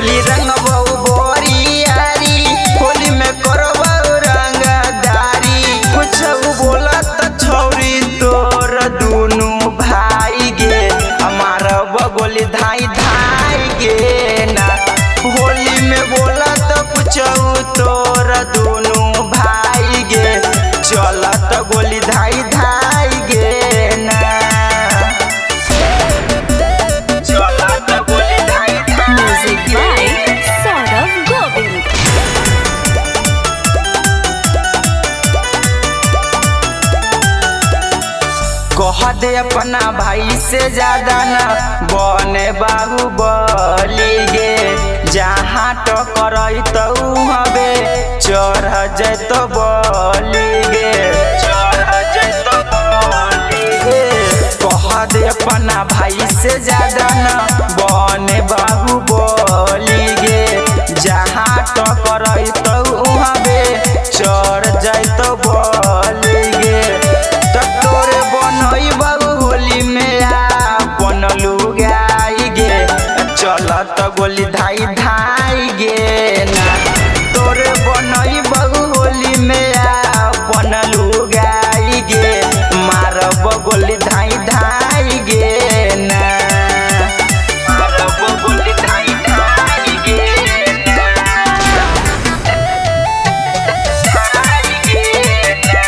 होली रंगबौ बोरियारी होली में करबौ रंगदारी कुछ बोलत छौरी तोर दुनु भाई गे हमार बगोली धाई धाई गे ना होली में बोलत कुछ तोर दुनु भाई गे चलत गोली धाई धाई गे ना चलत गोली धाई धाई Music by Saurav Govind. कह दे अपना भाई से ज्यादा न बने बाहुबली गे जहाँ टकर हबे चढ़ जैत बली गे चढ़ जैत बली गे कह दे अपना भाई से ज्यादा न बने बाहुबली गे जहाँ टकर हबे चढ़ जैत बली गे तोरे बनई बाबू होली में आपन लुगाई गे चलत गोली धाई धाई गे ना तोरे बनई बाबू होली में आपन लुगाई गे मारब गोली धाई धाई गे ना मारब गोली धाई धाई गे ना धाई गे ना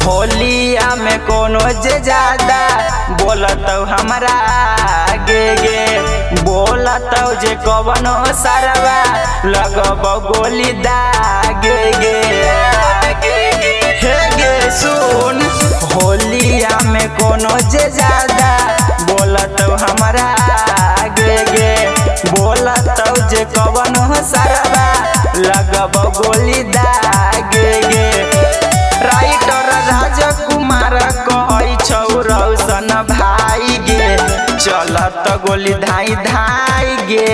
होलिया में कोनो जे ज्यादा बोलत हमरा गे गे बोलत जे कवनो सरवा लगब गोली दागे गे हे गे सुन होलिया में कोनो जे ज्यादा बोलत हमरा गे गे बोलत जे कवनो सरवा लगब गोली दागे गे राइटर राजकुमार कहै छौ रौशन भाई गे चलत गोली धाई धाई गे